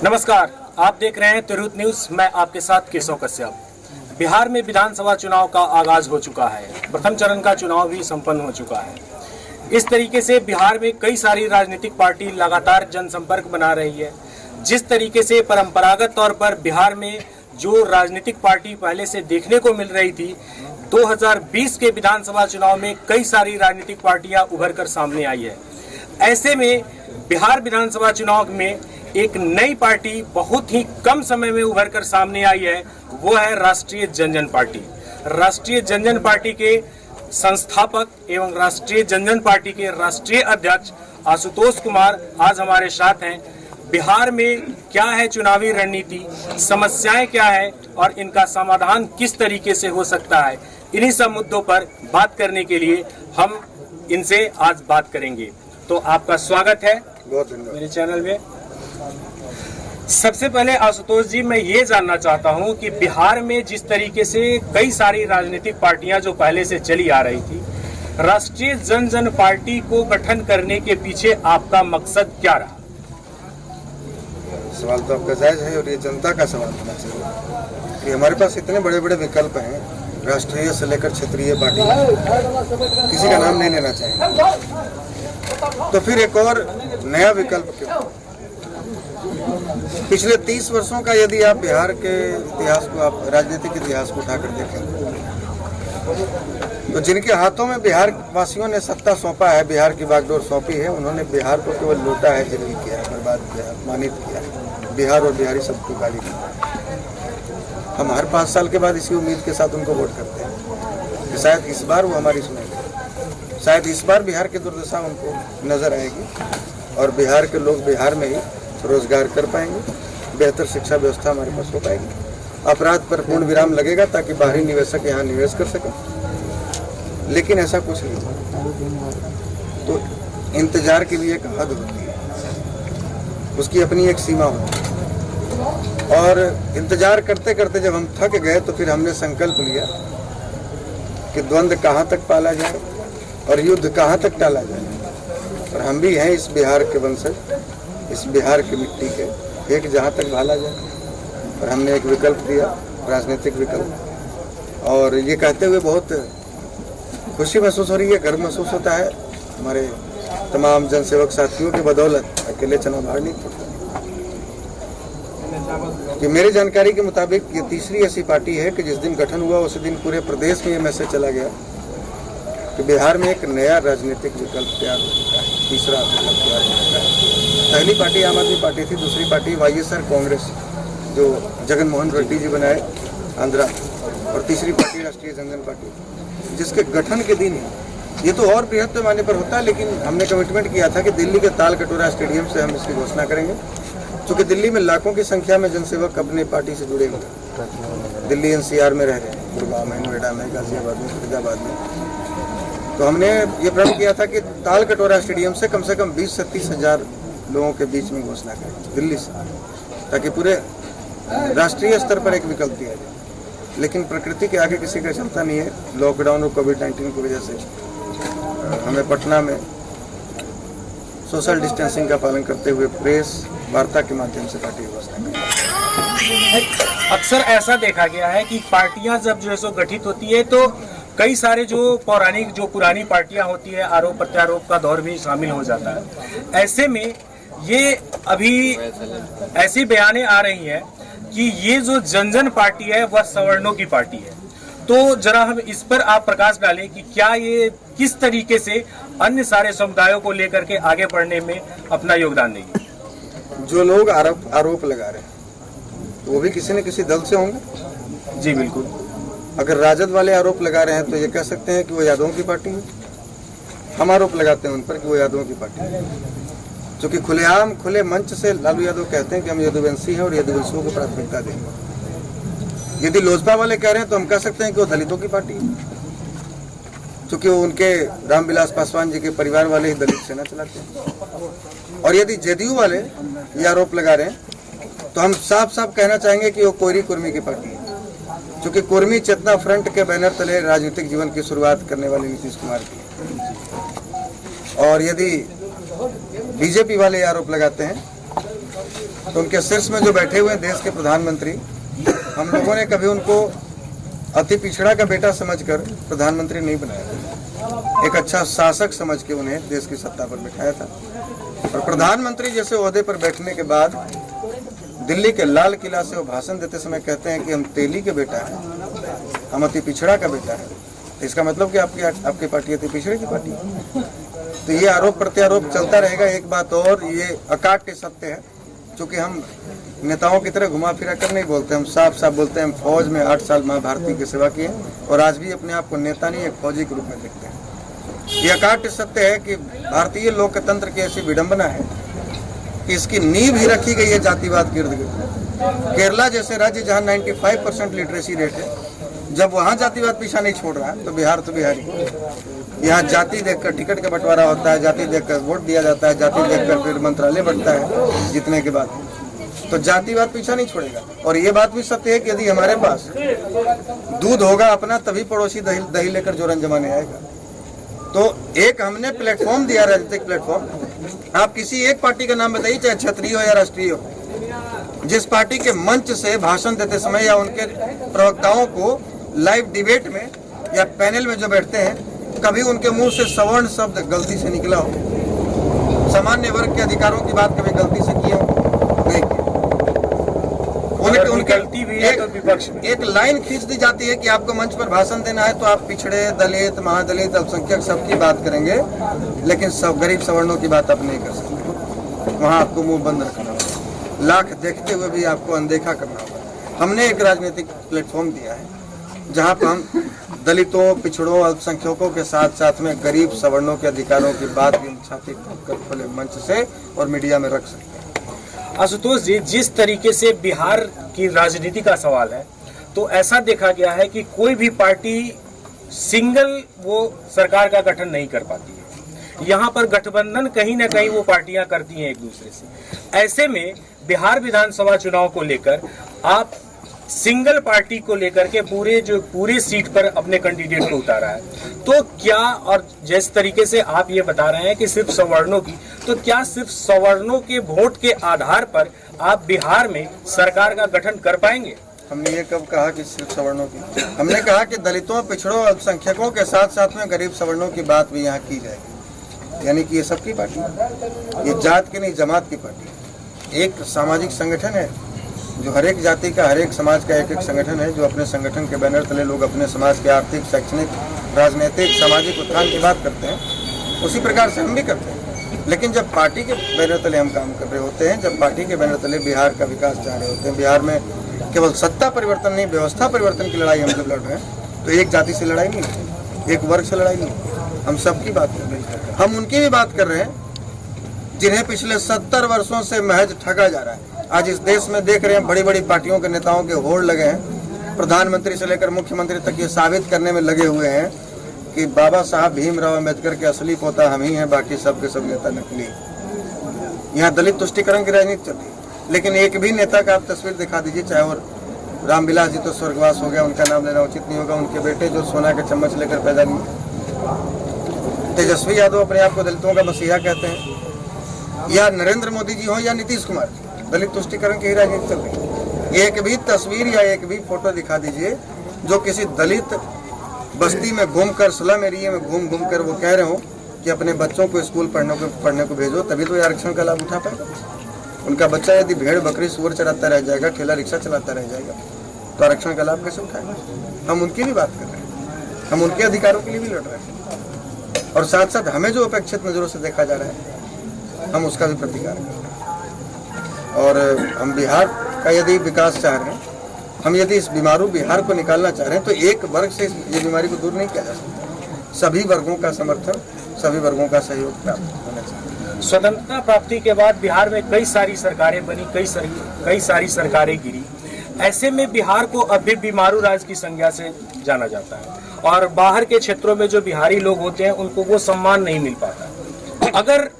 नमस्कार, आप देख रहे हैं तिरहुत न्यूज। मैं आपके साथ केशव कश्यप। बिहार में विधानसभा चुनाव का आगाज हो चुका है। प्रथम चरण का चुनाव भी संपन्न हो चुका है। इस तरीके से बिहार में कई सारी राजनीतिक पार्टी लगातार जनसंपर्क बना रही है। जिस तरीके से परंपरागत तौर पर बिहार में जो राजनीतिक पार्टी पहले से देखने को मिल रही थी, 2020 के विधानसभा चुनाव में कई सारी राजनीतिक पार्टियां उभर कर सामने आई है। ऐसे में बिहार विधानसभा चुनाव में एक नई पार्टी बहुत ही कम समय में उभर कर सामने आई है, वो है राष्ट्रीय जनजन पार्टी। राष्ट्रीय जनजन पार्टी के संस्थापक एवं राष्ट्रीय जनजन पार्टी के राष्ट्रीय अध्यक्ष आशुतोष कुमार आज हमारे साथ हैं। बिहार में क्या है चुनावी रणनीति, समस्याएं क्या है और इनका समाधान किस तरीके से हो सकता है, इन्हीं सब मुद्दों पर बात करने के लिए हम इनसे आज बात करेंगे। तो आपका स्वागत है मेरे चैनल में। सबसे पहले आशुतोष जी, मैं ये जानना चाहता हूं कि बिहार में जिस तरीके से कई सारी राजनीतिक पार्टियां जो पहले से चली आ रही थी, राष्ट्रीय जनजन पार्टी को गठन करने के पीछे आपका मकसद क्या रहा? सवाल तो आपका जायज है और ये जनता का सवाल होना चाहिए कि हमारे पास इतने बड़े बड़े विकल्प हैं, राष्ट्रीय से लेकर क्षेत्रीय पार्टी, किसी का नाम नहीं लेना चाहिए, तो फिर एक और नया विकल्प क्यों? पिछले 30 वर्षों का यदि आप बिहार के इतिहास को, आप राजनीतिक इतिहास को उठाकर देखें, तो जिनके हाथों में बिहार वासियों ने सत्ता सौंपा है, बिहार की बागडोर सौंपी है, उन्होंने बिहार को केवल लूटा है, जिंदगी किया है, बर्बाद किया है, अपमानित किया है। बिहार और बिहारी सबको गाली दी। हम हर 5 साल के बाद इसी उम्मीद के साथ उनको वोट करते हैं कि शायद इस बार वो हमारी सुनेंगे, शायद इस बार बिहार की दुर्दशा उनको नजर आएगी और बिहार के लोग बिहार में ही रोजगार कर पाएंगे, बेहतर शिक्षा व्यवस्था हमारे पास हो पाएगी, अपराध पर पूर्ण विराम लगेगा ताकि बाहरी निवेशक यहाँ निवेश कर सकें। लेकिन ऐसा कुछ नहीं हुआ। तो इंतजार की भी एक हद होती है, उसकी अपनी एक सीमा होती है, और इंतजार करते करते जब हम थक गए तो फिर हमने संकल्प लिया कि द्वंद्व कहाँ तक पाला जाए और युद्ध कहाँ तक टाला जाए। और हम भी हैं इस बिहार के वंशज, इस बिहार की मिट्टी के, एक जहाँ तक भाला जाए। और हमने एक विकल्प दिया, राजनीतिक विकल्प, और ये कहते हुए बहुत खुशी महसूस हो रही है, गर्व महसूस होता है। हमारे तमाम जनसेवक साथियों के बदौलत अकेले चुनाव हार नहीं पड़ता। कि मेरी जानकारी के मुताबिक ये तीसरी ऐसी पार्टी है कि जिस दिन गठन हुआ उसी दिन पूरे प्रदेश में ये मैसेज चला गया कि बिहार में एक नया राजनीतिक विकल्प तैयार हो चुका है, तीसरा विकल्प तैयार हो चुका है। पहली पार्टी आम आदमी पार्टी थी, दूसरी पार्टी वाईएसआर कांग्रेस जो जगन मोहन रेड्डी जी बनाए आंध्रा, और तीसरी पार्टी राष्ट्रीय जनजन पार्टी, जिसके गठन के दिन ये तो और बृहद पैमाने पर होता है। लेकिन हमने कमिटमेंट किया था कि दिल्ली के ताल कटोरा स्टेडियम से हम इसकी घोषणा करेंगे, क्योंकि दिल्ली में लाखों की संख्या में जनसेवक अपनी पार्टी से जुड़े हुए, दिल्ली एनसीआर में रह रहे हैं, गुड़गांव में, नोएडा में, गाजियाबाद में, फरीदाबाद में। तो हमने ये प्रण किया था कि ताल कटोरा स्टेडियम से कम 20 से 30 हज़ार लोगों के बीच में घोषणा करें दिल्ली से, ताकि पूरे राष्ट्रीय स्तर पर एक विकल्प दिया जाए। लेकिन प्रकृति के आगे किसी का चलता नहीं है। लॉकडाउन और कोविड-19 की वजह से हमें पटना में सोशल डिस्टेंसिंग का पालन करते हुए प्रेस वार्ता के माध्यम से पार्टी घोषणा की। अक्सर ऐसा देखा गया है कि पार्टियां जब जो है सो गठित होती है तो कई सारे जो पुरानी पार्टियां होती है, आरोप प्रत्यारोप का दौर भी शामिल हो जाता है। ऐसे में ये अभी ऐसी बयानें आ रही हैं कि ये जो जनजन पार्टी है वह सवर्णों की पार्टी है। तो जरा हम इस पर आप प्रकाश डालें कि क्या ये किस तरीके से अन्य सारे समुदायों को लेकर के आगे बढ़ने में अपना योगदान देंगे? जो लोग आरोप लगा रहे हैं तो वो भी किसी न किसी दल से होंगे। जी बिल्कुल। अगर राजद वाले आरोप लगा रहे हैं तो ये कह सकते हैं कि वो यादवों की पार्टी है। हम आरोप लगाते हैं उन पर कि वो यादवों की पार्टी है, क्योंकि खुलेआम खुले मंच से लालू यादव कहते हैं कि हम यदुवंशी हैं और यदुवंशियों को प्राथमिकता देंगे। यदि लोजपा वाले कह रहे हैं तो हम कह सकते हैं कि वो दलितों की पार्टी है, क्योंकि वो उनके रामविलास पासवान जी के परिवार वाले ही दलित सेना चलाते हैं। और यदि जेडीयू वाले ये आरोप लगा रहे हैं तो हम साफ साफ कहना चाहेंगे कि वो कोयरी कुर्मी की पार्टी है, क्योंकि कुर्मी चेतना फ्रंट के बैनर तले राजनीतिक जीवन की शुरुआत करने वाले नीतीश कुमार की। और यदि बीजेपी वाले आरोप लगाते हैं तो उनके शीर्ष में जो बैठे हुए हैं देश के प्रधानमंत्री, हम लोगों ने कभी उनको अति पिछड़ा का बेटा समझकर प्रधानमंत्री नहीं बनाया। एक अच्छा शासक समझ के उन्हें देश की सत्ता पर बिठाया था। और प्रधानमंत्री जैसे ओहदे पर बैठने के बाद दिल्ली के लाल किला से वो भाषण देते समय कहते हैं कि हम तेली के बेटा हैं, हम अति पिछड़ा का बेटा है। तो इसका मतलब कि आपकी पार्टी अति पिछड़े की पार्टी है। तो ये आरोप प्रत्यारोप चलता रहेगा। एक बात और, ये अकाट्य सत्य है, क्योंकि हम नेताओं की तरह घुमा फिरा कर नहीं बोलते, हम साफ साफ बोलते हैं। हम फौज में 8 साल माँ भारती की सेवा किए और आज भी अपने आप को नेता नहीं, एक फौजी के रूप में देखते हैं। ये अकाट्य सत्य है कि भारतीय लोकतंत्र की ऐसी विडंबना है कि इसकी नींव ही रखी गई है जातिवाद के इर्द गिर्द। केरला जैसे राज्य जहाँ 95% लिटरेसी रेट है, जब वहाँ जातिवाद पीछा नहीं छोड़ रहा है तो बिहार तो बिहारी। यहाँ जाति देखकर टिकट का बंटवारा होता है, जाति देखकर वोट दिया जाता है, जाति देखकर फिर मंत्रालय बढ़ता है जीतने के बाद। तो जातिवाद पीछा नहीं छोड़ेगा। और ये बात भी सत्य है कि यदि हमारे पास दूध होगा अपना, तभी पड़ोसी दही लेकर जोरन जमाने आएगा। तो एक हमने प्लेटफॉर्म दिया, राजनीतिक प्लेटफॉर्म। आप किसी एक पार्टी का नाम बताइए, चाहे क्षत्रिय हो या राष्ट्रीय हो, जिस पार्टी के मंच से भाषण देते समय या उनके प्रवक्ताओं को लाइव डिबेट में या पैनल में जो बैठते हैं, कभी उनके मुंह से सवर्ण शब्द गलती से निकला हो, सामान्य वर्ग के अधिकारों की बात कभी गलती से की हो, नहीं की। उनकी गलती भी है तो विपक्ष में एक लाइन खींच दी जाती है कि आपको मंच पर भाषण देना है तो आप पिछड़े, दलित, महादलित, अल्पसंख्यक सबकी बात करेंगे, लेकिन सब गरीब सवर्णों की बात आप नहीं कर सकते। वहाँ आपको मुंह बंद रखना होगा, लाख देखते हुए भी आपको अनदेखा करना होगा। हमने एक राजनीतिक प्लेटफॉर्म दिया है जहाँ पर हम दलितों, पिछड़ों, अल्पसंख्यकों के साथ साथ में गरीब सवर्णों के अधिकारों की बात भी छाती ठोककर खुले मंच से और मीडिया में रख सकते हैं। आशुतोष जी, जिस तरीके से बिहार की राजनीति का सवाल है, तो ऐसा देखा गया है कि कोई भी पार्टी सिंगल वो सरकार का गठन नहीं कर पाती है। यहाँ पर गठबंधन कहीं ना कहीं वो पार्टियां करती हैं एक दूसरे से। ऐसे में बिहार विधानसभा चुनाव को लेकर आप सिंगल पार्टी को लेकर के पूरे सीट पर अपने कैंडिडेट को उतारा है, तो क्या, और जिस तरीके से आप ये बता रहे हैं कि सिर्फ सवर्णों की, तो क्या सिर्फ सवर्णों के वोट के आधार पर आप बिहार में सरकार का गठन कर पाएंगे? हमने ये कब कहा कि सिर्फ सवर्णों की? हमने कहा कि दलितों, पिछड़ों, अल्पसंख्यकों के साथ साथ में गरीब सवर्णों की बात भी यहाँ की जाएगी। यानी कि ये सबकी पार्टी है, ये जात की नहीं जमात की पार्टी। एक सामाजिक संगठन है जो हर एक जाति का, हर एक समाज का एक एक संगठन है, जो अपने संगठन के बैनर तले लोग अपने समाज के आर्थिक, शैक्षणिक, राजनीतिक, सामाजिक उत्थान की बात करते हैं। उसी प्रकार से हम भी करते हैं। लेकिन जब पार्टी के बैनर तले हम काम कर रहे होते हैं, जब पार्टी के बैनर तले बिहार का विकास चाह रहे होते हैं, बिहार में केवल सत्ता परिवर्तन नहीं, व्यवस्था परिवर्तन की लड़ाई हम जब लड़ रहे हैं, तो एक जाति से लड़ाई नहीं, एक वर्ग से लड़ाई नहीं, हम सबकी बात कर रहे हैं। हम उनकी भी बात कर रहे हैं जिन्हें पिछले 70 वर्षों से महज ठगा जा रहा है। आज इस देश में देख रहे हैं बड़ी बड़ी पार्टियों के नेताओं के होड़ लगे हैं, प्रधानमंत्री से लेकर मुख्यमंत्री तक ये साबित करने में लगे हुए हैं कि बाबा साहब भीमराव अम्बेडकर के असली पोता हम ही हैं, बाकी सब के सब नेता नकली। यहाँ दलित तुष्टिकरण की राजनीति चल रही है, लेकिन एक भी नेता का आप तस्वीर दिखा दीजिए, चाहे वो रामविलास जी तो स्वर्गवास हो गया, उनका नाम लेना उचित नहीं होगा, उनके बेटे जो सोना के चम्मच लेकर पैदा नहीं, तेजस्वी यादव अपने आप को दलितों का मसीहा कहते हैं, या नरेंद्र मोदी जी हो या नीतीश कुमार, दलित तुष्टिकरण की ही राजनीति चल रही है। एक भी तस्वीर या एक भी फोटो दिखा दीजिए जो किसी दलित बस्ती में घूमकर, स्लम एरिया में घूम कर वो कह रहे हो कि अपने बच्चों को स्कूल पढ़ने को भेजो, तभी तो ये आरक्षण का लाभ उठा पाएगा। उनका बच्चा यदि भेड़ बकरी सूअर चलाता रह जाएगा, ठेला रिक्शा चलाता रह जाएगा, तो आरक्षण का लाभ कैसे उठाएगा? हम उनकी भी बात कर रहे हैं, हम उनके अधिकारों के लिए भी लड़ रहे हैं, और साथ साथ हमें जो अपेक्षित नजरों से देखा जा रहा है, हम उसका भी प्रतिकार कर रहे हैं। और हम बिहार का यदि विकास चाह रहे हैं, हम यदि इस बीमारू बिहार को निकालना चाह रहे हैं, तो एक वर्ग से ये बीमारी को दूर नहीं किया जा सकता। सभी वर्गों का समर्थन, सभी वर्गों का सहयोग प्राप्त होना चाहिए। स्वतंत्रता प्राप्ति के बाद बिहार में कई सारी सरकारें बनी, कई सारी सरकारें गिरी। ऐसे में बिहार को अब भी बीमारू राज्य की संज्ञा से जाना जाता है, और बाहर के क्षेत्रों में जो बिहारी लोग होते हैं उनको वो सम्मान नहीं मिल पाता। अगर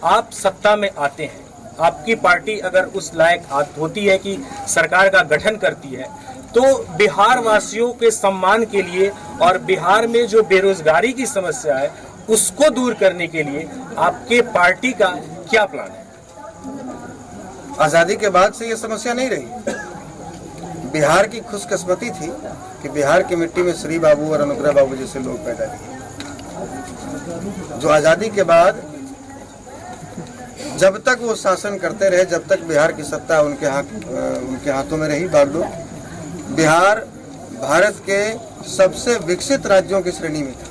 आप सत्ता में आते हैं, आपकी पार्टी अगर उस लायक होती है कि सरकार का गठन करती है, तो बिहार वासियों के सम्मान के लिए और बिहार में जो बेरोजगारी की समस्या है उसको दूर करने के लिए आपके पार्टी का क्या प्लान है? आज़ादी के बाद से ये समस्या नहीं रही। बिहार की खुशकिस्मती थी कि बिहार की मिट्टी में श्री बाबू और अनुग्रह बाबू जैसे लोग पैदा किए, जो आज़ादी के बाद जब तक वो शासन करते रहे, जब तक बिहार की सत्ता उनके हाथों में रही बागडोर, बिहार भारत के सबसे विकसित राज्यों की श्रेणी में था,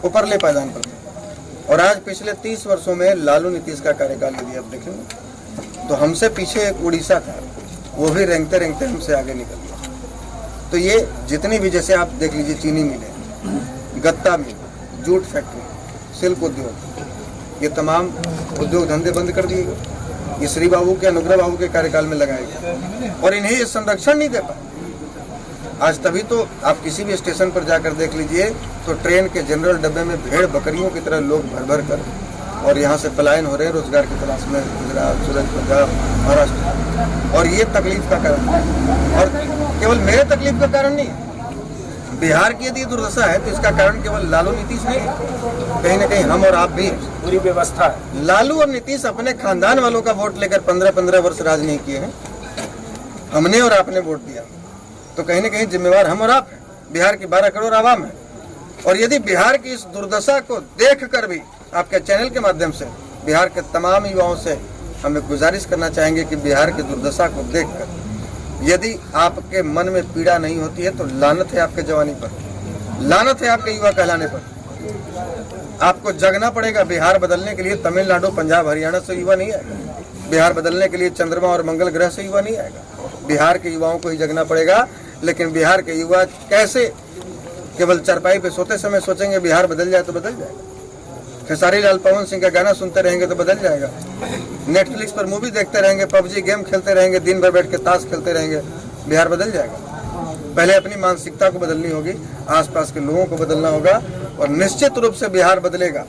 ऊपरले पायदान पर था। और आज पिछले 30 वर्षों में लालू नीतीश का कार्यकाल यदि आप देखेंगे तो हमसे पीछे एक उड़ीसा था, वो भी रेंगते रेंगते हमसे आगे निकल गया। तो ये जितनी भी, जैसे आप देख लीजिए, चीनी मिलें, गत्ता मिल, जूट फैक्ट्री, सिल्क उद्योग, ये तमाम उद्योग धंधे बंद कर दिए गए। ये श्री बाबू के, अनुग्रह बाबू के कार्यकाल में लगाए गए और इन्हें ये संरक्षण नहीं दे पाए। आज तभी तो आप किसी भी स्टेशन पर जाकर देख लीजिए तो ट्रेन के जनरल डब्बे में भेड़ बकरियों की तरह लोग भर भर कर और यहाँ से पलायन हो रहे हैं रोजगार की तलाश में, गुजरात, सूरत, पंजाब, महाराष्ट्र। और ये तकलीफ का कारण है, और केवल मेरे तकलीफ का कारण नहीं है। बिहार की यदि दुर्दशा है तो इसका कारण केवल लालू नीतीश नहीं है, कहीं ना कहीं हम और आप भी, पूरी व्यवस्था है। लालू और नीतीश अपने खानदान वालों का वोट लेकर 15-15 वर्ष राज नहीं किए हैं, हमने और आपने वोट दिया, तो कहीं ना कहीं जिम्मेवार हम और आप हैं, बिहार की 12 करोड़ आवाम है। और यदि बिहार की इस दुर्दशा को देखकर भी आपके चैनल के माध्यम से बिहार के तमाम युवाओं से हमें गुजारिश करना चाहेंगे कि बिहार की दुर्दशा को देखकर यदि आपके मन में पीड़ा नहीं होती है तो लानत है आपके जवानी पर, लानत है आपके युवा कहलाने पर। आपको जगना पड़ेगा। बिहार बदलने के लिए तमिलनाडु, पंजाब, हरियाणा से युवा नहीं आएगा। बिहार बदलने के लिए चंद्रमा और मंगल ग्रह से युवा नहीं आएगा। बिहार के युवाओं को ही जगना पड़ेगा। लेकिन बिहार के युवा कैसे केवल चारपाई पे सोते समय सोचेंगे बिहार बदल जाए तो बदल जाएगा, खेसारी लाल, पवन सिंह का गाना सुनते रहेंगे तो बदल जाएगा, नेटफ्लिक्स पर मूवी देखते रहेंगे, पबजी गेम खेलते रहेंगे, दिन भर बैठ के ताश खेलते रहेंगे, बिहार बदल जाएगा। पहले अपनी मानसिकता को बदलनी होगी, आसपास के लोगों को बदलना होगा और निश्चित रूप से बिहार बदलेगा,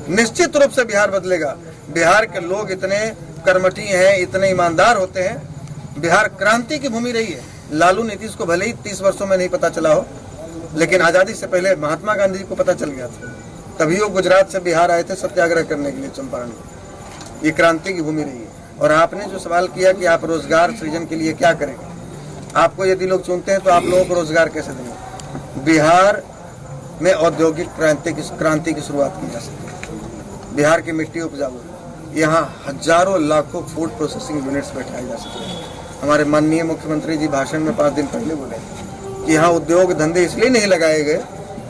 निश्चित रूप से बिहार बदलेगा। बिहार के लोग इतने कर्मठी हैं, इतने ईमानदार होते हैं। बिहार क्रांति की भूमि रही है। लालू नीतीश को भले ही 30 वर्षों में नहीं पता चला हो, लेकिन आज़ादी से पहले महात्मा गांधी जी को पता चल गया था, तभी वो गुजरात से बिहार आए थे सत्याग्रह करने के लिए चंपारण में। ये क्रांति की भूमि रही है। और आपने जो सवाल किया कि आप रोजगार सृजन के लिए क्या करेंगे, आपको यदि लोग चुनते हैं तो आप लोगों को रोजगार कैसे देंगे। बिहार में औद्योगिक क्रांति की शुरुआत की जा सकती है। बिहार की मिट्टी उपजाऊ है, यहाँ हजारों लाखों फूड प्रोसेसिंग यूनिट्स बैठाए जा सकते हैं। हमारे माननीय मुख्यमंत्री जी भाषण में 5 दिन पहले बोले कि यहाँ उद्योग धंधे इसलिए नहीं लगाए गए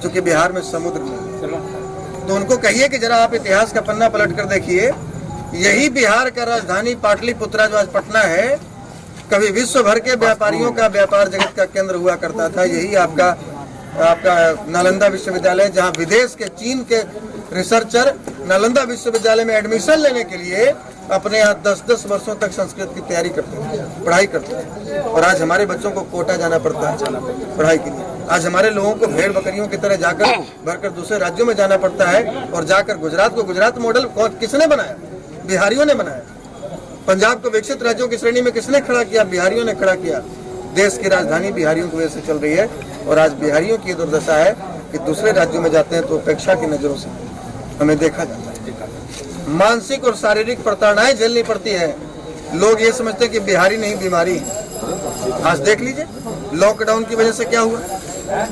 क्योंकि बिहार में समुद्र नहीं है। तो उनको कहिए कि जरा आप इतिहास का पन्ना पलट कर देखिए, यही बिहार का राजधानी पाटलिपुत्रा जो आज पटना है, कभी विश्व भर के व्यापारियों का व्यापार जगत का केंद्र हुआ करता था। यही आपका नालंदा विश्वविद्यालय, जहाँ विदेश के, चीन के रिसर्चर नालंदा विश्वविद्यालय में एडमिशन लेने के लिए अपने यहाँ 10-10 वर्षों तक संस्कृत की तैयारी करते थे, पढ़ाई करते थे। और आज हमारे बच्चों को कोटा जाना पड़ता है पढ़ाई के लिए। आज हमारे लोगों को भेड़ बकरियों की तरह जाकर भरकर दूसरे राज्यों में जाना पड़ता है। और जाकर गुजरात को, गुजरात मॉडल किसने बनाया? बिहारियों ने बनाया। पंजाब को विकसित राज्यों की श्रेणी में किसने खड़ा किया? बिहारियों ने खड़ा किया। देश की राजधानी बिहारियों की वजह से चल रही है। और आज बिहारियों की दुर्दशा है कि दूसरे राज्यों में जाते हैं तो उपेक्षा की नजरों से हमें देखा जाता है। मानसिक और शारीरिक प्रताड़नाएं झेलनी पड़ती है। लोग ये समझते हैं कि बिहारी नहीं बीमारी है। आज देख लीजिए लॉकडाउन की वजह से क्या हुआ।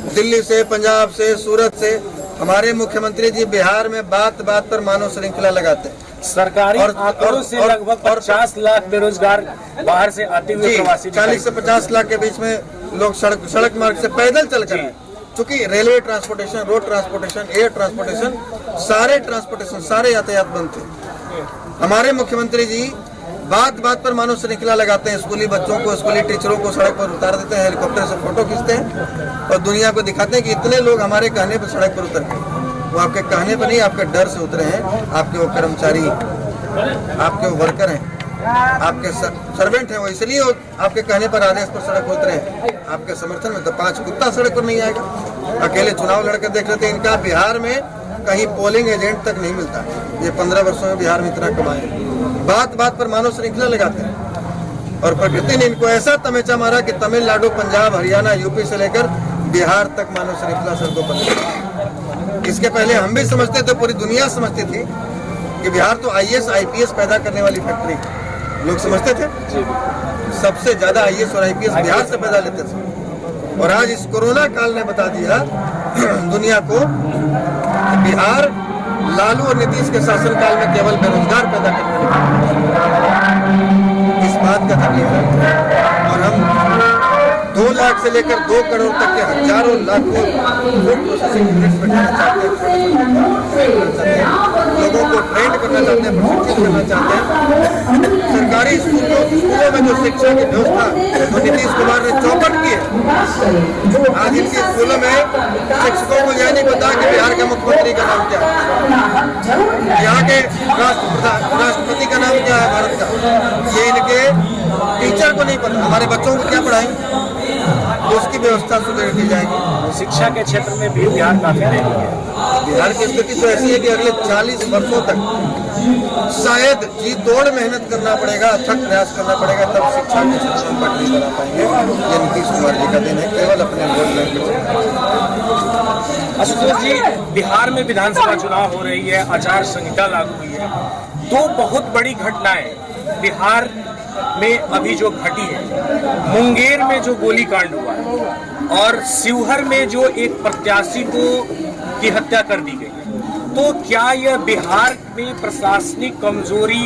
दिल्ली से, पंजाब से, सूरत से हमारे मुख्यमंत्री जी बिहार में बात बात पर मानव श्रृंखला लगाते हैं। सरकारी आंकड़ों से लगभग 50 लाख बेरोजगार बाहर से आते हुए प्रवासी 40 से 50 लाख के बीच में लोग सड़क मार्ग से पैदल चल कर, चूंकि railway transportation, road transportation, air transportation, सारे यातायात बंद थे। हमारे मुख्यमंत्री जी बात बात पर मानव श्रृंखला लगाते हैं। स्कूली बच्चों को, स्कूली टीचरों को सड़क पर उतार देते हैं, हेलीकॉप्टर से फोटो खींचते हैं और दुनिया को दिखाते हैं कि इतने लोग हमारे कहने पर सड़क पर उतर गए। वो आपके कहने पर नहीं, आपके डर से उतरे हैं। आपके वो कर्मचारी, आपके वो वर्कर हैं, आपके सर्वेंट हैं, वो इसलिए आपके कहने पर, आदेश पर सड़क पर उतरे हैं आपके समर्थन में। तो 5 कुत्ता सड़क पर नहीं आएगा। अकेले चुनाव लड़कर देख लेते हैं। इनका बिहार में कहीं पोलिंग एजेंट तक नहीं मिलता। ये 15 वर्षों में बिहार में इतना कमाए। बात बात पर मानव श्रृंखला लगाते हैं। और प्रकृति ने इनको ऐसा तमेचा मारा कि तमिलनाडु, पंजाब, हरियाणा, यूपी से लेकर बिहार तक मानव श्रृंखला सड़कों पर। इसके पहले हम भी समझते थे, पूरी दुनिया समझती थी कि बिहार तो IAS IPS पैदा करने वाली फैक्ट्री। लोग समझते थे जी सबसे ज्यादा IAS और IPS बिहार से पैदा लेते थे, और आज इस कोरोना काल ने बता दिया दुनिया को कि बिहार लालू और नीतीश के शासनकाल में केवल बेरोजगार पैदा करने लगा। इस बात का तकलीफ है, और हम 2 लाख से लेकर 2 करोड़ तक के हजारों लाखों फूड प्रोसेसिंग यूनिट्स बैठाना चाहते हैं, लोगों को ट्रेंड करना चाहते हैं, प्रशिक्षित करना चाहते हैं। सरकारी स्कूलों में जो शिक्षा की व्यवस्था जो नीतीश कुमार ने चौपट की है, आज इनके स्कूलों में शिक्षकों को यह नहीं पता कि बिहार के मुख्यमंत्री का नाम क्या है, यहाँ के राष्ट्रपति का नाम क्या है भारत का, ये इनके टीचर को नहीं पता। हमारे बच्चों को क्या पढ़ाएंगे, उसकी व्यवस्था सुदृढ़ की जाएगी। शिक्षा के क्षेत्र में भी बिहार काफी देरी है। बिहार की स्थिति तो ऐसी है कि अगले 40 वर्षों तक शायद जी तोड़ मेहनत करना पड़ेगा, अथक प्रयास करना पड़ेगा, तब शिक्षा के क्षेत्र में पटरी बना पाएंगे। ये नीतीश कुमार जी का दिन है, केवल अपने वोट बैंक के। आशुतोष जी, बिहार में विधानसभा चुनाव हो रही है, आचार संहिता लागू हुई है, 2 बहुत बड़ी घटनाएं बिहार में अभी जो घटी है, मुंगेर में जो गोलीकांड हुआ है और शिवहर में जो एक प्रत्याशी की हत्या कर दी गई है, तो क्या यह बिहार में प्रशासनिक कमजोरी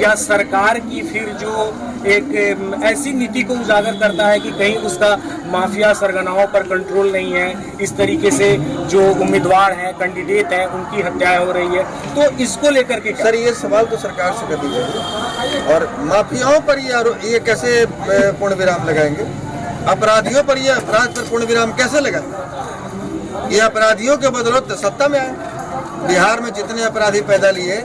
या सरकार की फिर जो एक ऐसी नीति को उजागर करता है कि कहीं उसका माफिया सरगनाओं पर कंट्रोल नहीं है, इस तरीके से जो उम्मीदवार हैं, कैंडिडेट हैं, उनकी हत्याएं हो रही है, तो इसको लेकर के सर ये सवाल तो सरकार से कर दीजिए, और माफियाओं पर ये कैसे पूर्ण विराम लगाएंगे, अपराधियों पर ये अपराध पर पूर्ण विराम कैसे लगाएंगे? ये अपराधियों के बदौलत सत्ता में आए। बिहार में जितने अपराधी पैदा लिए,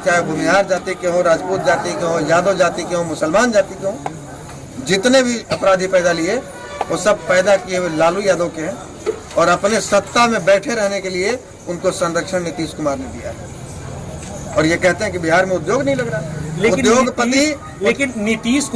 चाहे भूमिहार जाति के हो, राजपूत जाति के हो, यादव जाति के हो, मुसलमान जाति के हो, जितने भी अपराधी पैदा लिए वो सब पैदा किए हुए लालू यादव के हैं, और अपने सत्ता में बैठे रहने के लिए उनको संरक्षण नीतीश कुमार ने दिया है। और ये कहते हैं कि बिहार में उद्योग नहीं लग रहा, लेकिन नीतीश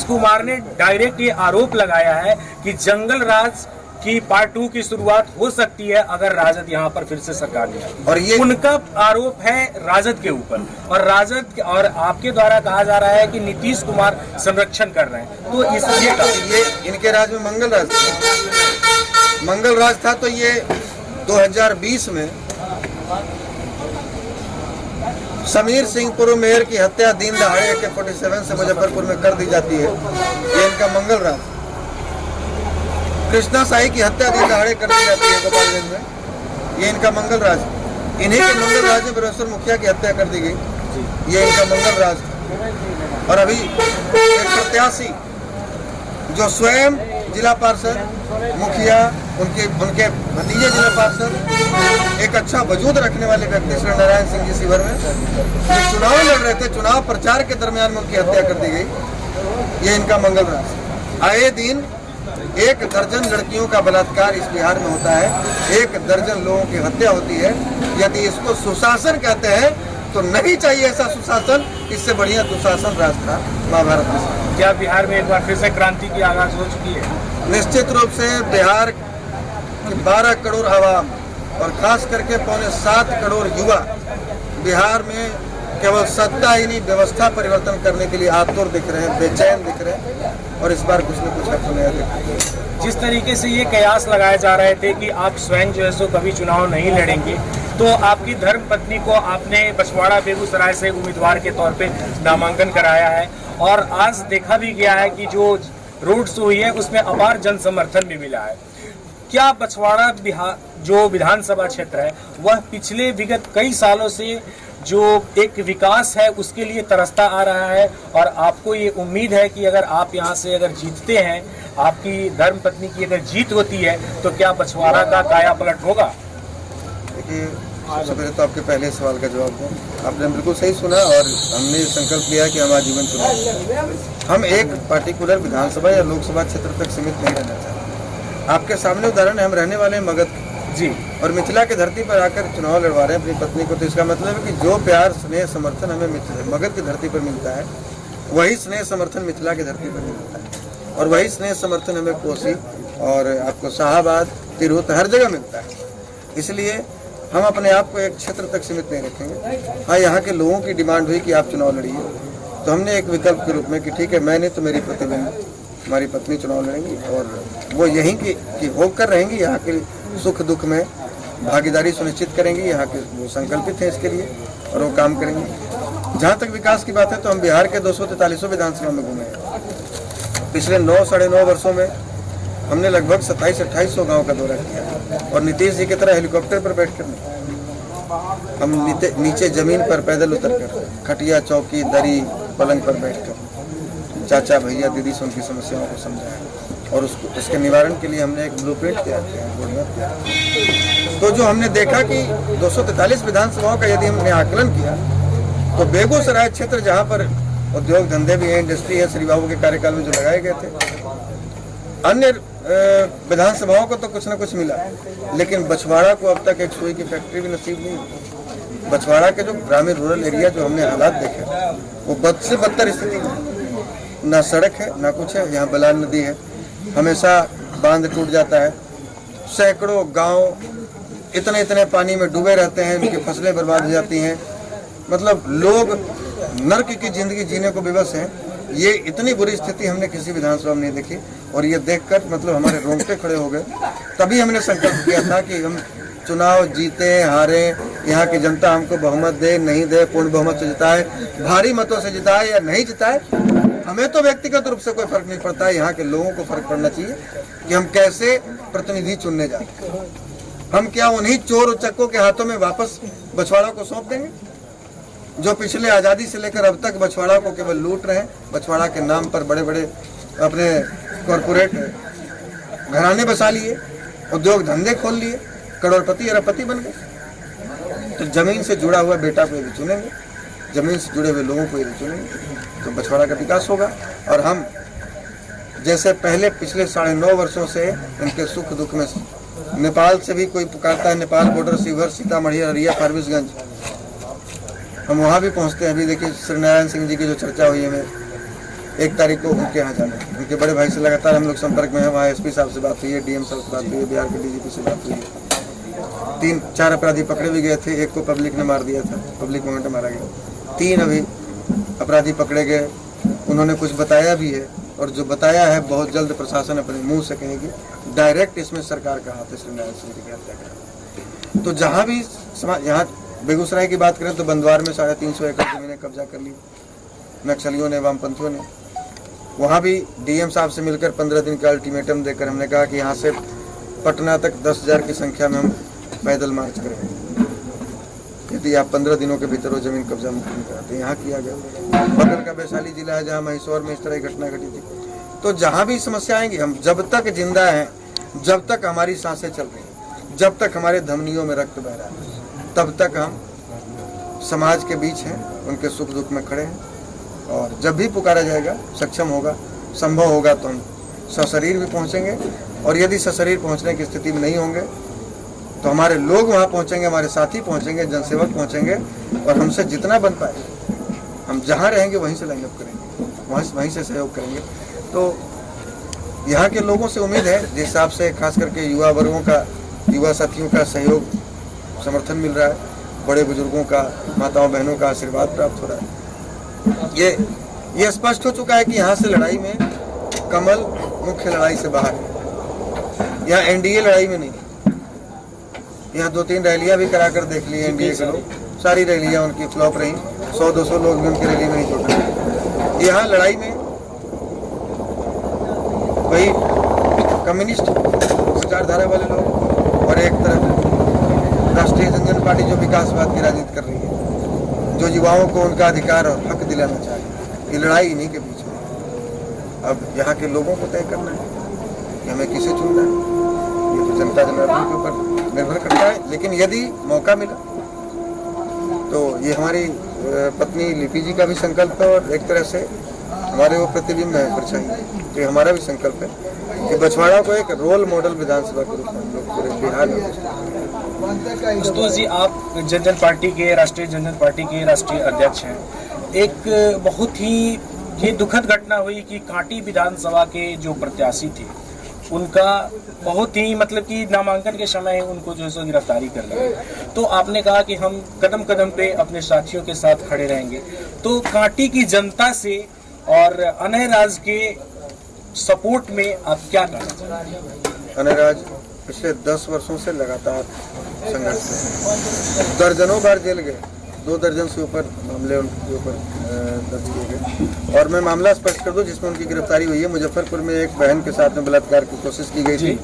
कुमार ने डायरेक्ट ये आरोप लगाया है कि जंगल राज की पार्ट 2 की शुरुआत हो सकती है अगर राजद यहाँ पर फिर से सरकार ले आए। और ये उनका आरोप है राजद के ऊपर, और राजद और आपके द्वारा कहा जा रहा है कि नीतीश कुमार संरक्षण कर रहे हैं, तो ये इनके राज में मंगल राज था। तो ये 2020 में समीर सिंह पूर्व मेयर की हत्या दिन दहाड़े AK-47 से मुजफ्फरपुर में कर दी जाती है, ये इनका मंगल राज। कृष्णा साई की हत्या दिन दहाड़े कर दी जाती है गोपालगंज में, ये इनका मंगल राज। इन्हीं के मंगल राज में बृहस्पति मुखिया की हत्या कर दी गई, ये इनका मंगल राज। और अभी एक प्रत्याशी जो स्वयं जिला पार्षद, मुखिया, उनके भतीजे जिला पार्षद, एक अच्छा वजूद रखने वाले व्यक्ति श्री नारायण सिंह जी शिवहर में जो चुनाव लड़ रहे थे, चुनाव प्रचार के दरमियान में उनकी हत्या कर दी गई, ये इनका मंगल राज। आए दिन 1 दर्जन लड़कियों का बलात्कार इस बिहार में होता है, 1 दर्जन लोगों की हत्या होती है। यदि इसको सुशासन कहते हैं तो नहीं चाहिए ऐसा सुशासन, इससे बढ़िया दुशासन राज था महाभारत में। क्या बिहार में एक बार फिर से क्रांति की आगाज हो चुकी है? निश्चित रूप से बिहार की 12 करोड़ आवाम और खास करके 7 करोड़ युवा बिहार में केवल सत्ता ही नहीं, व्यवस्था परिवर्तन करने के लिए आतुर दिख रहे हैं, बेचैन दिख रहे हैं, और इस बार कुछ न कुछ आपको नया दिख रहा है। जिस तरीके से ये कयास लगाए जा रहे थे कि आप स्वयं जो है सो कभी चुनाव नहीं लड़ेंगे, तो आपकी धर्म पत्नी को आपने बछवाड़ा बेगूसराय से उम्मीदवार के तौर पे नामांकन कराया है, और आज देखा भी गया है कि जो रोड शो हुई है उसमें अपार जन समर्थन भी मिला है। क्या बछवाड़ा बिहार जो विधानसभा क्षेत्र है वह पिछले विगत कई सालों से जो एक विकास है उसके लिए तरसता आ रहा है, और आपको ये उम्मीद है कि अगर आप यहाँ से अगर जीतते हैं, आपकी धर्म पत्नी की अगर जीत होती है, तो क्या बछवाड़ा का काया पलट होगा? देखिए, सबसे पहले तो आपके पहले सवाल का जवाब दूं, आपने बिल्कुल सही सुना, और हमने संकल्प लिया कि हम आजीवन चुनाव, हम एक पार्टिकुलर विधानसभा या लोकसभा क्षेत्र तक सीमित नहीं रहना चाहते। आपके सामने उदाहरण है, हम रहने वाले हैं मगध जी, और मिथिला की धरती पर आकर चुनाव लड़वा रहे हैं अपनी पत्नी को। तो इसका मतलब है कि जो प्यार, स्नेह, समर्थन हमें मगध की धरती पर मिलता है, वही स्नेह समर्थन मिथिला की धरती पर मिलता है, और वही स्नेह समर्थन हमें कोसी और आपको शाहाबाद, तिरहुत, हर जगह मिलता है। इसलिए हम अपने आप को एक क्षेत्र तक सीमित नहीं रखेंगे। हाँ, यहाँ के लोगों की डिमांड हुई कि आप चुनाव लड़िए, तो हमने एक विकल्प के रूप में कि ठीक है, मैं नहीं तो मेरी प्रतिबंध हमारी पत्नी चुनाव लड़ेंगी और वो यहीं की होकर रहेंगी, यहाँ के सुख दुख में भागीदारी सुनिश्चित करेंगी, यहाँ के वो संकल्पित हैं इसके लिए और वो काम करेंगे। जहाँ तक विकास की बात है तो हम बिहार के 243 विधानसभा में घूमे हैं। पिछले 9-9.5 वर्षों में हमने लगभग 2700-2800 गाँव का दौरा किया और नीतीश जी की तरह हेलीकॉप्टर पर बैठकर नहीं, हम नीचे जमीन पर पैदल उतरकर खटिया चौकी दरी पलंग पर बैठकर चाचा भैया दीदी से उनकी समस्याओं को समझाया और उसके निवारण के लिए हमने एक ब्लूप्रिंट तैयार किया, रोडमैप तैयार। तो जो हमने देखा कि 243 विधानसभाओं का यदि हमने आकलन किया तो बेगूसराय क्षेत्र जहाँ पर उद्योग धंधे भी हैं, इंडस्ट्री है, श्री बाबू के कार्यकाल में जो लगाए गए थे, अन्य विधानसभाओं को तो कुछ न कुछ मिला, लेकिन बछवाड़ा को अब तक एक सुई की फैक्ट्री भी नसीब नहीं। बछवाड़ा के जो ग्रामीण रूरल एरिया जो हमने हालात देखे वो बद से बदतर स्थिति में, ना सड़क है ना कुछ है। यहाँ बलान नदी है, हमेशा बांध टूट जाता है, सैकड़ों गांव इतने पानी में डूबे रहते हैं, उनकी फसलें बर्बाद हो जाती हैं। मतलब लोग नर्क की जिंदगी जीने को विवश हैं। ये इतनी बुरी स्थिति हमने किसी विधानसभा में नहीं देखी और ये देखकर मतलब हमारे रोंगटे खड़े हो गए। तभी हमने संकल्प किया था कि हम चुनाव जीते हारे, यहाँ की जनता हमको बहुमत दे नहीं दे, पूर्ण बहुमत से जिताए, भारी मतों से जिताए या नहीं जिताए, हमें तो व्यक्तिगत रूप से कोई फर्क नहीं पड़ता है। यहाँ के लोगों को फर्क पड़ना चाहिए कि हम कैसे प्रतिनिधि चुनने जा रहे हैं। हम क्या उन्हीं चोर उचक्कों के हाथों में वापस बछवाड़ा को सौंप देंगे जो पिछले आज़ादी से लेकर अब तक बछवाड़ा को केवल लूट रहे हैं। बछवाड़ा के नाम पर बड़े बड़े अपने कॉरपोरेट घराने बसा लिए, उद्योग धंधे खोल लिए, करोड़पति अरबपति बन गए। तो जमीन से जुड़ा हुआ बेटा को यदि चुनेंगे, जमीन से जुड़े हुए लोगों को यदि चुनेंगे तो बछवाड़ा का विकास होगा। और हम जैसे पहले पिछले 9.5 वर्षों से इनके सुख दुख में नेपाल से भी कोई पुकारता है, नेपाल बॉर्डर शिवहर सीतामढ़ी अररिया फारबिसगंज, हम वहाँ भी पहुँचते हैं। अभी देखिए श्रीनारायण सिंह जी की जो चर्चा हुई है, 1 तारीख को उनके यहाँ जाना है। उनके बड़े भाई से लगातार हम लोग संपर्क में हैं। वहाँ एसपी साहब से बात हुई है, डीएम साहब से बात हुई है, बिहार के डीजीपी से बात हुई है। 3-4 अपराधी पकड़े भी गए थे, एक को पब्लिक ने मार दिया था, पब्लिक मोमेंट मारा गया। 3 अभी अपराधी पकड़े गए, उन्होंने कुछ बताया भी है और जो बताया है बहुत जल्द प्रशासन अपने मुँह से कहेगी। डायरेक्ट इसमें सरकार का हाथ है श्रीनारायण सिंह जी की हत्या का। तो जहाँ भी यहाँ बेगूसराय की बात करें तो बंदवार में 350 एकड़ जमीनें कब्जा कर ली नक्सलियों ने, वामपंथियों ने। वहाँ भी डीएम साहब से मिलकर 15 दिन का अल्टीमेटम देकर हमने कहा कि यहाँ से पटना तक 10,000 की संख्या में हम पैदल मार्च करेंगे यदि आप 15 दिनों के भीतर वो जमीन कब्जा मुक्त नहीं कराते। यहाँ किया गया। बगल का वैशाली जिला है जहाँ महिसौर में इस तरह की घटना घटी थी। तो जहाँ भी समस्या आएंगी, हम जब तक जिंदा हैं, जब तक हमारी सांसें चल रही हैं, जब तक हमारे धमनियों में रक्त बह रहा है, तब तक हम समाज के बीच हैं, उनके सुख दुख में खड़े हैं। और जब भी पुकारा जाएगा, सक्षम होगा, संभव होगा तो हम सशरीर भी पहुंचेंगे। और यदि सशरीर पहुंचने की स्थिति में नहीं होंगे तो हमारे लोग वहां पहुंचेंगे, हमारे साथी पहुंचेंगे, जनसेवक पहुंचेंगे और हमसे जितना बन पाए हम जहां रहेंगे वहीं से लाइनअप करेंगे, वहीं से सहयोग करेंगे। तो यहाँ के लोगों से उम्मीद है, जिस हिसाब से खास करके युवा वर्गों का, युवा साथियों का सहयोग समर्थन मिल रहा है, बड़े बुजुर्गों का, माताओं बहनों का आशीर्वाद प्राप्त हो रहा है, ये स्पष्ट हो चुका है कि यहाँ से लड़ाई में कमल मुख्य लड़ाई से बाहर है। यहाँ एनडीए लड़ाई में नहीं। यहाँ 2-3 रैलियां भी करा कर देख ली एनडीए के लोग, सारी रैलियां उनकी फ्लॉप रही। 100-200 लोग भी उनकी रैली में नहीं जुटे। यहाँ लड़ाई में वही कम्युनिस्ट विचारधारा वाले लोग और एक तरफ राष्ट्रीय जनता पार्टी जो विकासवाद की राजनीति कर रही है, जो युवाओं को उनका अधिकार और हक दिलाना चाहिए। ये लड़ाई इन्हीं के बीच में। अब यहाँ के लोगों को तय करना है कि हमें किसे चुनना है। ये तो जनता जनार्दन के ऊपर निर्भर करता है। लेकिन यदि मौका मिला तो ये हमारी पत्नी लिपि जी का भी संकल्प है और एक तरह से हमारे वो प्रतिबिंब है, परछाई। तो ये हमारा भी संकल्प है कि बछवाड़ा को एक रोल मॉडल विधानसभा के रूप में पूरे बिहार में। आशुतोष जी, आप जनता पार्टी के, राष्ट्रीय जनता पार्टी के राष्ट्रीय अध्यक्ष हैं। एक बहुत ही ये दुखद घटना हुई कि कांटी विधानसभा के जो प्रत्याशी थे उनका बहुत ही मतलब कि नामांकन के समय उनको जो है सो गिरफ्तारी कर लिया। तो आपने कहा कि हम कदम कदम पे अपने साथियों के साथ खड़े रहेंगे, तो कांटी की जनता से और अनय राज के सपोर्ट में आप क्या कहना चाहेंगे? अनय राज पिछले 10 वर्षों से लगातार संघर्ष में दर्जनों बार जेल गए, 2 दर्जन से ऊपर मामले उनके ऊपर दर्ज किए गए। और मैं मामला स्पष्ट कर दूं, जिसमें उनकी गिरफ्तारी हुई है। मुजफ्फरपुर में एक बहन के साथ में बलात्कार की कोशिश की गई थी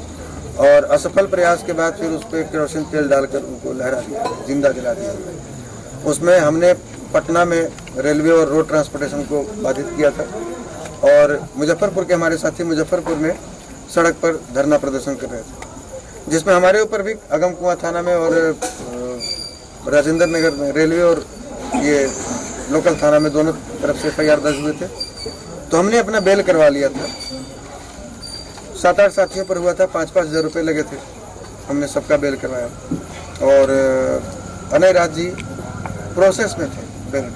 और असफल प्रयास के बाद फिर उस पर केरोसिन तेल डालकर उनको लहरा दिया, जिंदा जला दिया। उसमें हमने पटना में रेलवे और रोड ट्रांसपोर्टेशन को बाधित किया था और मुजफ्फरपुर के हमारे साथी मुजफ्फरपुर में सड़क पर धरना प्रदर्शन कर रहे थे, जिसमें हमारे ऊपर भी अगम कुआं थाना में और राजेंद्र नगर में रेलवे और ये लोकल थाना में दोनों तरफ से FIR दर्ज हुए थे। तो हमने अपना बेल करवा लिया था। 7-8 साथियों पर हुआ था, 5-5 हज़ार रुपये लगे थे। हमने सबका बेल करवाया और अनय राज जी प्रोसेस में थे। बेल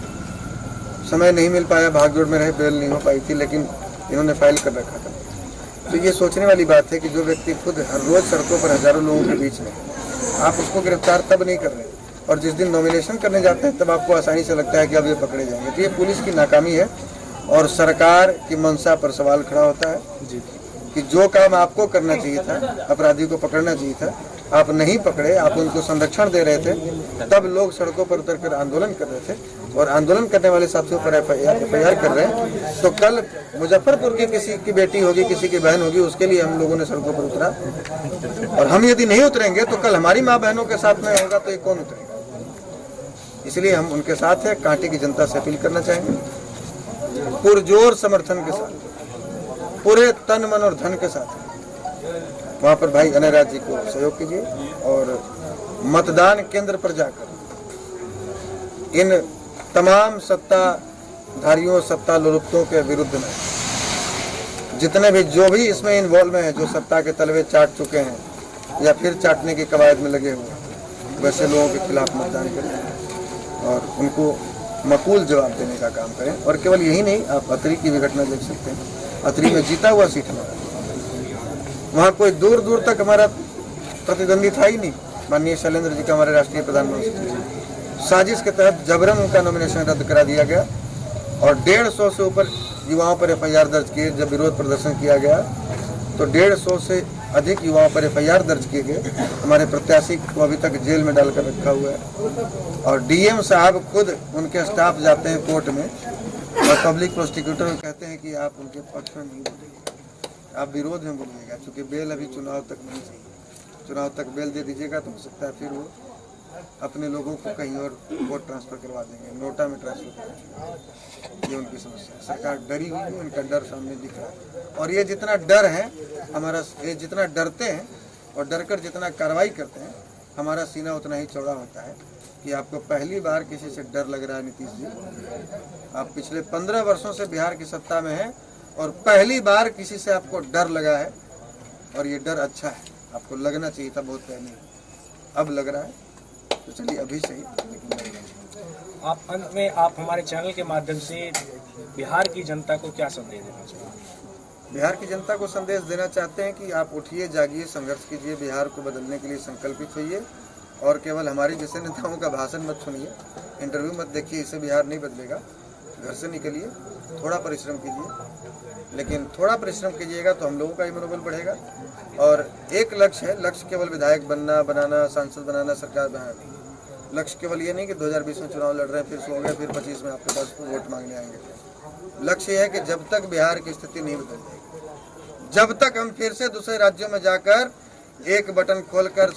समय नहीं मिल पाया, भागदौड़ में रहे, बेल नहीं हो पाई थी, लेकिन इन्होंने फाइल कर रखा था। तो ये सोचने वाली बात है कि जो व्यक्ति खुद हर रोज सड़कों पर हजारों लोगों के बीच में, आप उसको गिरफ्तार तब नहीं कर रहे और जिस दिन नॉमिनेशन करने जाते हैं तब आपको आसानी से लगता है कि अब ये पकड़े जाएंगे। तो ये पुलिस की नाकामी है और सरकार की मंशा पर सवाल खड़ा होता है कि जो काम आपको करना चाहिए था, अपराधी को पकड़ना चाहिए था, आप नहीं पकड़े, आप उनको संरक्षण दे रहे थे। तब लोग सड़कों पर उतरकर आंदोलन कर रहे थे और आंदोलन करने वाले साथियों पर FIR कर रहे हैं। तो कल मुजफ्फरपुर की किसी की बेटी होगी, किसी की बहन होगी, उसके लिए हम लोगों ने सड़कों पर उतरा और हम यदि नहीं उतरेंगे तो कल हमारी माँ बहनों के साथ में होगा तो ये कौन उतरेगा? इसलिए हम उनके साथ हैं। कांटी की जनता से अपील करना चाहेंगे पुरजोर समर्थन के साथ, पूरे तन मन और धन के साथ वहाँ पर भाई अनय राज जी को सहयोग कीजिए और मतदान केंद्र पर जाकर इन तमाम सत्ताधारियों, सत्ता लोलुप्तों के विरुद्ध में जितने भी जो भी इसमें इन्वॉल्व हैं, जो सत्ता के तलवे चाट चुके हैं या फिर चाटने की कवायद में लगे हुए, वैसे लोगों के खिलाफ मतदान करें और उनको मकूल जवाब देने का काम करें। और केवल यही नहीं, आप अतरी की भी घटना देख सकते हैं। अतरी में जीता हुआ सीट हमारा, वहाँ कोई दूर दूर तक हमारा प्रतिद्वंदी था ही नहीं। माननीय शैलेंद्र जी का, हमारे राष्ट्रीय प्रधानमंत्री, साजिश के तहत जबरन उनका नॉमिनेशन रद्द करा दिया गया और 150 से ऊपर युवाओं पर FIR दर्ज किए। जब विरोध प्रदर्शन किया गया तो 150 से अधिक युवाओं पर FIR दर्ज किए गए। हमारे प्रत्याशी को अभी तक जेल में डालकर रखा हुआ है और DM साहब खुद, उनके स्टाफ जाते हैं कोर्ट में और पब्लिक प्रोसिक्यूटर कहते हैं कि आप उनके पक्ष में नहीं बोलिएगा, आप विरोध में बोलिएगा, क्योंकि बेल अभी चुनाव तक नहीं चाहिए। चुनाव तक बेल दे दीजिएगा तो हो सकता है फिर वो अपने लोगों को कहीं और वोट ट्रांसफर करवा देंगे, नोटा में ट्रांसफर करेंगे। ये उनकी समस्या है। सरकार डरी हुई है, उनका डर सामने दिख रहा है और ये जितना डर है हमारा, ये जितना डरते हैं और डरकर जितना कार्रवाई करते हैं, हमारा सीना उतना ही चौड़ा होता है। कि आपको पहली बार किसी से डर लग रहा है नीतीश जी, आप पिछले 15 वर्षों से बिहार की सत्ता में हैं और पहली बार किसी से आपको डर लगा है और ये डर अच्छा है, आपको लगना चाहिए था बहुत पहले, अब लग रहा है। तो चलिए अभी सही, लेकिन आप अंत में आप हमारे चैनल के माध्यम से बिहार की जनता को क्या संदेश देना चाहते हैं? बिहार की जनता को संदेश देना चाहते हैं कि आप उठिए, जागिए, संघर्ष कीजिए, बिहार को बदलने के लिए संकल्पित होइए और केवल हमारे जैसे नेताओं का भाषण मत सुनिए, इंटरव्यू मत देखिए, इससे बिहार नहीं बदलेगा। घर से निकलिए, थोड़ा परिश्रम कीजिए, लेकिन थोड़ा परिश्रम कीजिएगा तो हम लोगों का ही मनोबल बढ़ेगा। और एक लक्ष्य है, लक्ष्य केवल विधायक बनना, बनाना, सांसद बनाना, सरकार बनाना नहीं। लक्ष्य केवल ये नहीं कि 2020 में चुनाव लड़ रहे हैं, फिर सो गए, फिर 25 में आपके पास वोट मांगने आएंगे। लक्ष्य ये है कि जब तक बिहार की स्थिति नहीं बदल जाएगी, जब तक हम फिर से दूसरे राज्यों में जाकर एक बटन खोलकर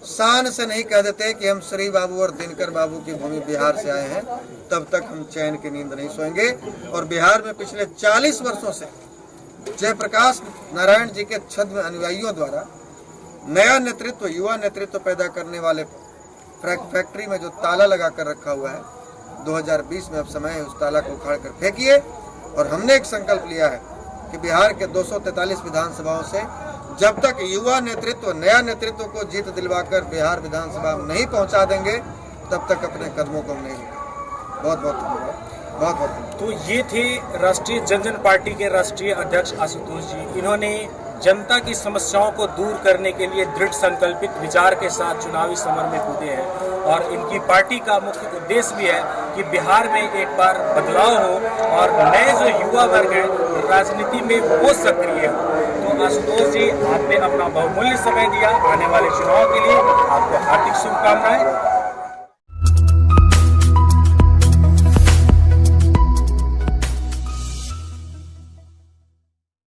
शान से नहीं कह देते कि हम श्री बाबू और दिनकर बाबू की भूमि बिहार से आए हैं, तब तक हम चैन की नींद नहीं सोएंगे। और बिहार में पिछले 40 वर्षों से जयप्रकाश नारायण जी के छद्म अनुयायियों द्वारा नया नेतृत्व, युवा नेतृत्व पैदा करने वाले फैक्ट्री में जो ताला लगा कर रखा हुआ है, 2020 में अब समय है उस ताला को उखाड़ कर फेंकिए। और हमने एक संकल्प लिया है कि बिहार के 243 विधानसभाओं से जब तक युवा नेतृत्व, नया नेतृत्व को जीत दिलवाकर बिहार विधानसभा में नहीं पहुंचा देंगे, तब तक अपने कदमों को हम नहीं रुकेंगे। बहुत बहुत धन्यवाद, बहुत बहुत। तो ये थे राष्ट्रीय जनजन पार्टी के राष्ट्रीय अध्यक्ष आशुतोष जी। इन्होंने जनता की समस्याओं को दूर करने के लिए दृढ़ संकल्पित विचार के साथ चुनावी समर में कूदे हैं और इनकी पार्टी का मुख्य उद्देश्य भी है कि बिहार में एक बार बदलाव हो और नए जो युवा वर्ग है राजनीति में वो सक्रिय हो। तो आशुतोष जी, आपने अपना बहुमूल्य समय दिया, आने वाले चुनाव के लिए आपको हार्दिक शुभकामनाएं।